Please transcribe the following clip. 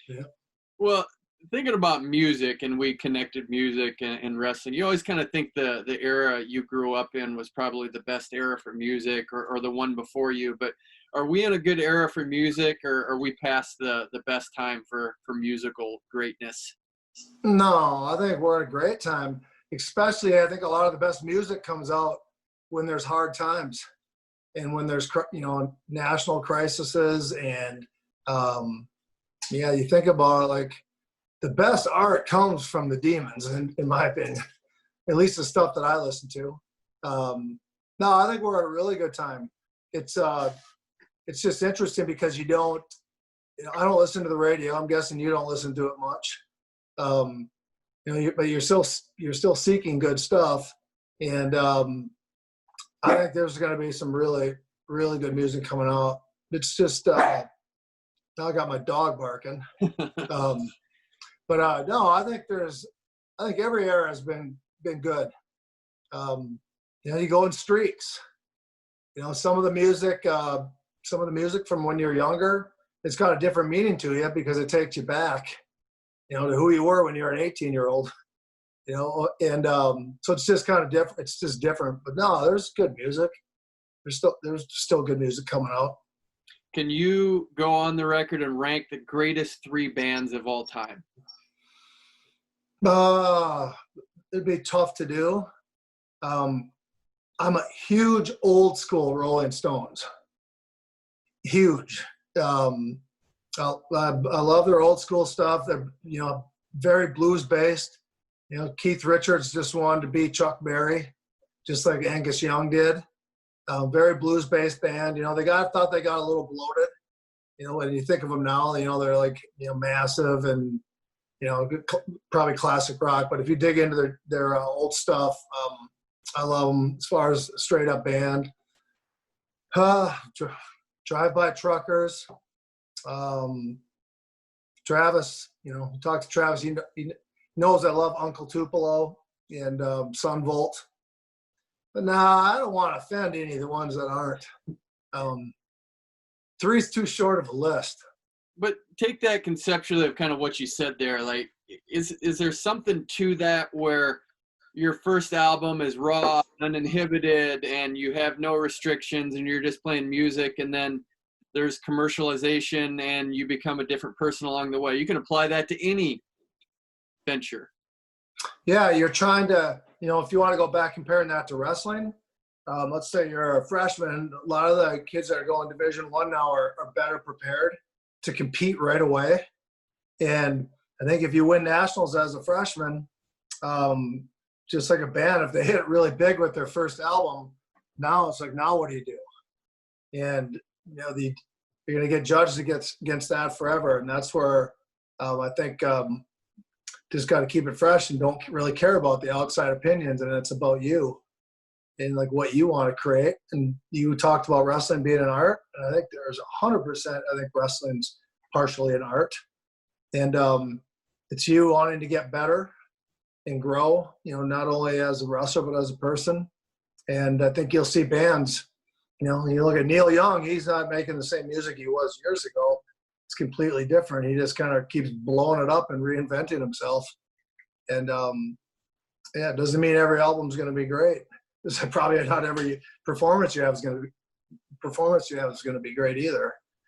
Yeah. Well, thinking about music, and we connected music and wrestling, you always kind of think the era you grew up in was probably the best era for music, or the one before you. But are we in a good era for music, or are we past the best time for musical greatness? No, I think we're at a great time. Especially, I think a lot of the best music comes out when there's hard times and when there's, national crises. And yeah, you think about it, like the best art comes from the demons, in my opinion, at least the stuff that I listen to. No, I think we're at a really good time. It's just interesting because I don't listen to the radio. I'm guessing you don't listen to it much. But you're still seeking good stuff, and I think there's going to be some really, really good music coming out. It's just now I got my dog barking, but no, I think every era has been good. You go in streaks. Some of the music from when you're younger, it's got a different meaning to you because it takes you back, to who you were when you were an 18-year-old, and so it's just kind of different. It's just different. But no, there's good music. There's still good music coming out. Can you go on the record and rank the greatest 3 bands of all time? It'd be tough to do. I'm a huge old school Rolling Stones. Huge. I love their old school stuff. They're, very blues based. Keith Richards just wanted to be Chuck Berry, just like Angus Young did. Very blues based band. Thought they got a little bloated. When you think of them now, they're like, massive and, probably classic rock. But if you dig into their old stuff, I love them as far as straight up band. Drive-by Truckers. Travis, talk to Travis. He knows I love Uncle Tupelo and Sun Volt. But I don't want to offend any of the ones that aren't. 3's too short of a list. But take that conceptually of kind of what you said there. Like, is there something to that where your first album is raw, uninhibited, and you have no restrictions, and you're just playing music, and then there's commercialization, and you become a different person along the way? You can apply that to any venture. Yeah, you're trying to, if you want to go back comparing that to wrestling, let's say you're a freshman. A lot of the kids that are going Division I now are better prepared to compete right away. And I think if you win nationals as a freshman, just like a band, if they hit it really big with their first album, now it's like, now what do you do? And you're going to get judged against that forever. And that's where I think just got to keep it fresh and don't really care about the outside opinions. And it's about you and like what you want to create. And you talked about wrestling being an art. And I think there's 100%, I think wrestling's partially an art. And it's you wanting to get better and grow, not only as a wrestler, but as a person. And I think you'll see bands, you look at Neil Young, he's not making the same music he was years ago. It's completely different. He just kind of keeps blowing it up and reinventing himself. And it doesn't mean every album's going to be great. Probably not every performance you have is going to be great either.